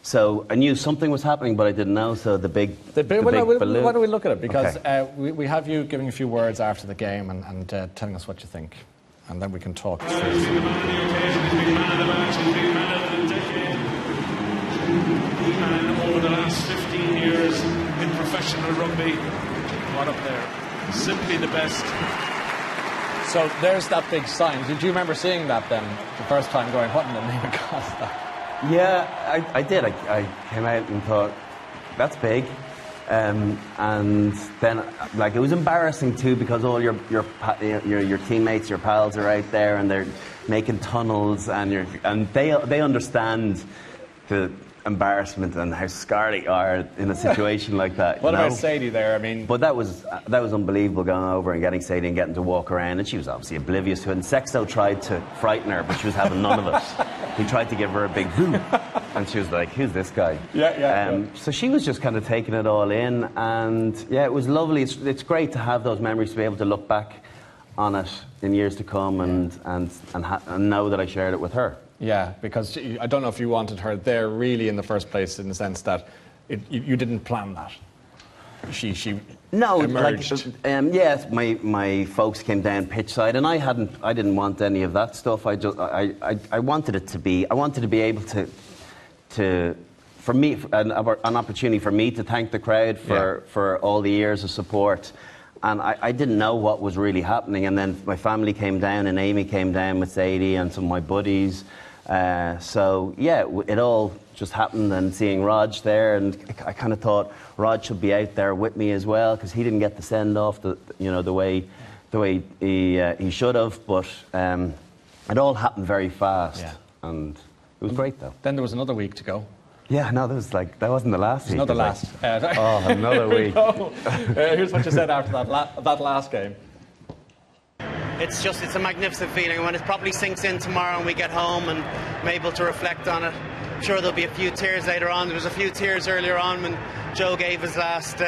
So I knew something was happening, but I didn't know. So the big balloon. Why don't we look at it? Because okay. We have you giving a few words after the game and telling us what you think. And then we can talk through. He's been man of the occasion, he's been man of the match, he's been man of the decade. The man over the last 15 years in professional rugby. What up there? Simply the best. So there's that big sign. Did you remember seeing that then, the first time, going, what in the name of God is that? Yeah, I did. I came out and thought, that's big. And then, like, it was embarrassing too, because all your teammates, your pals are out there and they're making tunnels, and they understand the embarrassment and how scarred you are in a situation like that. What about Sadie there? I mean, but that was unbelievable, going over and getting Sadie and getting to walk around, and she was obviously oblivious to it. And Sexto tried to frighten her, but she was having none of it. He tried to give her a big boo, and she was like, "Who's this guy?" Yeah. So she was just kind of taking it all in, and yeah, it was lovely. It's great to have those memories, to be able to look back on it in years to come, and know that I shared it with her. Yeah, because I don't know if you wanted her there really in the first place, in the sense that you didn't plan that. She no, emerged. Like, yes, my folks came down pitch side, and I didn't want any of that stuff. I wanted it to be. I wanted to be able to for me, an opportunity for me to thank the crowd for all the years of support. And I didn't know what was really happening. And then my family came down, and Amy came down with Sadie and some of my buddies. So, yeah, it all just happened, and seeing Rog there, and I kind of thought Rog should be out there with me as well, because he didn't get the send-off the way he should have. But it all happened very fast, and it was great, though. Then there was another week to go. Yeah, no, that wasn't the last week. Another last. Another week. Here's what you said after that last game. It's a magnificent feeling. When it properly sinks in tomorrow and we get home and I'm able to reflect on it, I'm sure there'll be a few tears later on. There was a few tears earlier on when Joe gave his last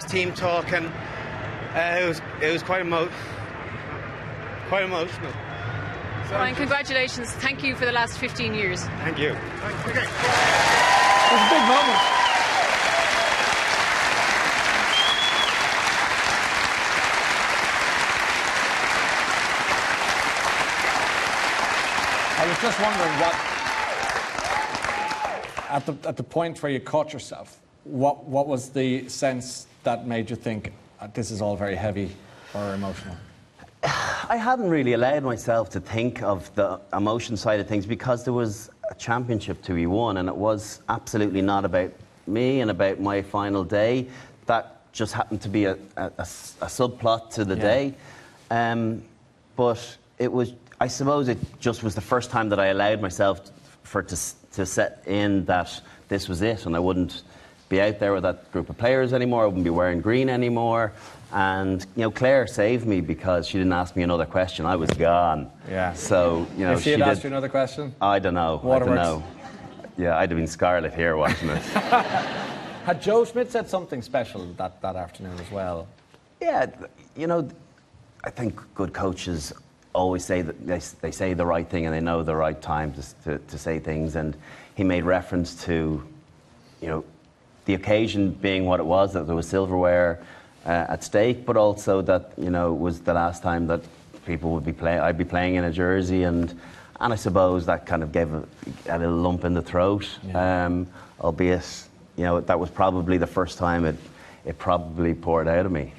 team talk, and it was quite emotional. Ryan, congratulations. Thank you for the last 15 years. Thank you. It was a big moment. I was just wondering what, at the point where you caught yourself, what was the sense that made you think, this is all very heavy or emotional? I hadn't really allowed myself to think of the emotion side of things, because there was a championship to be won, and it was absolutely not about me and about my final day. That just happened to be a subplot to the day. But it was, I suppose it just was the first time that I allowed myself to set in that this was it, and I wouldn't be out there with that group of players anymore. I wouldn't be wearing green anymore. And, Claire saved me, because she didn't ask me another question. I was gone. Yeah. So, if she had asked you another question? I don't know. Waterworks. I don't know. Yeah, I'd have been scarlet here watching it. Had Joe Schmidt said something special that afternoon as well? Yeah, I think good coaches always say that they say the right thing, and they know the right time to say things. And he made reference to, the occasion being what it was, that there was silverware at stake, but also that it was the last time that people would be I'd be playing in a jersey, and I suppose that kind of gave a little lump in the throat. Albeit that was probably the first time it probably poured out of me.